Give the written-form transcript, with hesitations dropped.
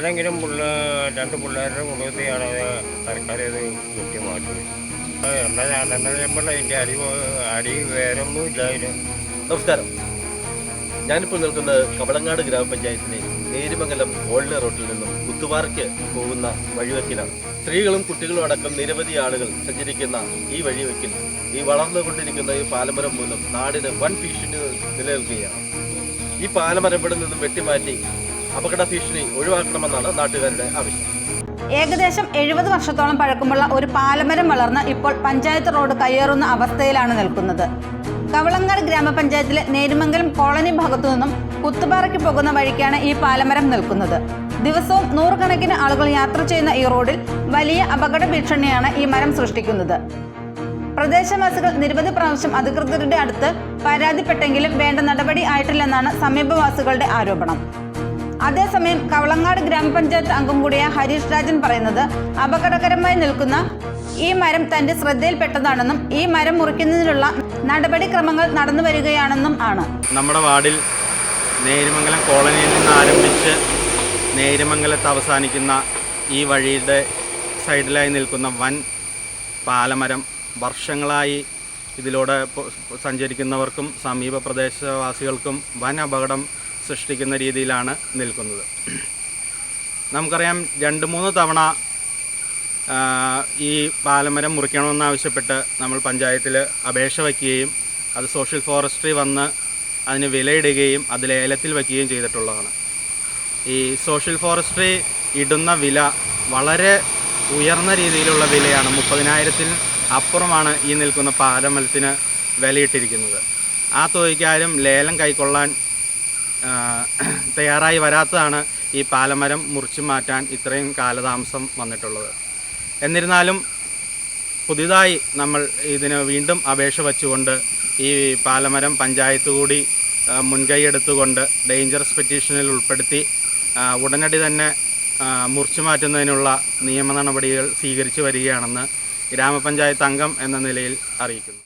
ഏതെങ്കിലും രണ്ട് പിള്ളേരുടെ കുടുംബത്തെയാണ് സർക്കാർ ഇത് വെട്ടി മാറ്റുന്നത്. എന്താ നമ്മൾ അതിൻ്റെ അടി വേറൊന്നും ഇല്ല അതിന്. നമസ്കാരം. ഞാനിപ്പോൾ നിൽക്കുന്നത് കവളങ്ങാട് ഗ്രാമപഞ്ചായത്തിലെ നേരിമംഗലം ഓൾഡ് റോഡിൽ നിന്നും കുത്തുപാറയ്ക്ക് പോകുന്ന വഴിവെക്കിലാണ്. സ്ത്രീകളും കുട്ടികളും അടക്കം നിരവധി ആളുകൾ സഞ്ചരിക്കുന്ന ഈ വഴിവെക്കിൽ ഈ വളർന്നുകൊണ്ടിരിക്കുന്ന ഈ പാലമരം മൂലം നാടിന് വൻ ഭീഷണി നിലനിൽക്കുകയാണ്. ഈ പാലമരം ഇവിടെ നിന്നും വെട്ടിമാറ്റി അപകട ഭീഷണി ഒഴിവാക്കണമെന്നാണ് നാട്ടുകാരുടെ ആവശ്യം. ഏകദേശം 70 വർഷത്തോളം പഴക്കമുള്ള ഒരു പാലമരം വളർന്ന് ഇപ്പോൾ പഞ്ചായത്ത് റോഡ് കയ്യേറുന്ന അവസ്ഥയിലാണ് നിൽക്കുന്നത്. കവളങ്ങാട് ഗ്രാമപഞ്ചായത്തിലെ നേരിമംഗലം കോളനി ഭാഗത്തു നിന്നും കുത്തുപാറയ്ക്ക് പോകുന്ന വഴിക്കാണ് ഈ പാലമരം നിൽക്കുന്നത്. ദിവസവും നൂറുകണക്കിന് ആളുകൾ യാത്ര ചെയ്യുന്ന ഈ റോഡിൽ വലിയ അപകട ഭീഷണിയാണ് ഈ മരം സൃഷ്ടിക്കുന്നത്. പ്രദേശവാസികൾ നിരവധി പ്രാവശ്യം അധികൃതരുടെ അടുത്ത് പരാതിപ്പെട്ടെങ്കിലും വേണ്ട നടപടി ആയിട്ടില്ലെന്നാണ് സമീപവാസികളുടെ ആരോപണം. അതേസമയം കവളങ്ങാട് ഗ്രാമപഞ്ചായത്ത് അംഗം കൂടിയ ഹരീഷ് രാജൻ പറയുന്നത് അപകടകരമായി നിൽക്കുന്ന ഈ മരം തന്റെ ശ്രദ്ധയിൽപ്പെട്ടതാണെന്നും ഈ മരം മുറിക്കുന്നതിനുള്ള നടപടിക്രമങ്ങൾ നടന്നു വരികയാണെന്നും ആണ്. നമ്മുടെ വാർഡിൽ നേരിമംഗലം കോളനിയിൽ നിന്ന് ആരംഭിച്ച് നേരിമംഗലത്ത് അവസാനിക്കുന്ന ഈ വഴിയുടെ സൈഡിലായി നിൽക്കുന്ന വൻ പാലമരം വർഷങ്ങളായി ഇതിലൂടെ സഞ്ചരിക്കുന്നവർക്കും സമീപ പ്രദേശവാസികൾക്കും വൻ അപകടം സൃഷ്ടിക്കുന്ന രീതിയിലാണ് നിൽക്കുന്നത്. നമുക്കറിയാം 2-3 തവണ ഈ പാലമരം മുറിക്കണമെന്നാവശ്യപ്പെട്ട് നമ്മൾ പഞ്ചായത്തിൽ അപേക്ഷ വയ്ക്കുകയും അത് സോഷ്യൽ ഫോറസ്ട്രി വന്ന് അതിന് വിലയിടുകയും അത് ലേലത്തിൽ വയ്ക്കുകയും ചെയ്തിട്ടുള്ളതാണ്. ഈ സോഷ്യൽ ഫോറസ്ട്രി ഇടുന്ന വില വളരെ ഉയർന്ന രീതിയിലുള്ള വിലയാണ്. 30,000-ൽ അപ്പുറമാണ് ഈ നിൽക്കുന്ന പാലമരത്തിന് വിലയിട്ടിരിക്കുന്നത്. ആ തുകയ്ക്കാരും ലേലം കൈക്കൊള്ളാൻ തയ്യാറായി വരാത്തതാണ് ഈ പാലമരം മുറിച്ചു മാറ്റാൻ ഇത്രയും കാലതാമസം വന്നിട്ടുള്ളത്. എന്നിരുന്നാലും പുതിയതായി നമ്മൾ ഇതിന് വീണ്ടും അപേക്ഷ വച്ചുകൊണ്ട് ഈ പാലമരം പഞ്ചായത്ത് കൂടി മുൻകൈയെടുത്തുകൊണ്ട് ഡേഞ്ചറസ് പെറ്റീഷനിൽ ഉൾപ്പെടുത്തി ഉടനടി തന്നെ മുറിച്ചു മാറ്റുന്നതിനുള്ള നിയമ നടപടികൾ സ്വീകരിച്ചു വരികയാണെന്ന് ഗ്രാമപഞ്ചായത്ത് അംഗം എന്ന നിലയിൽ അറിയിക്കുന്നു.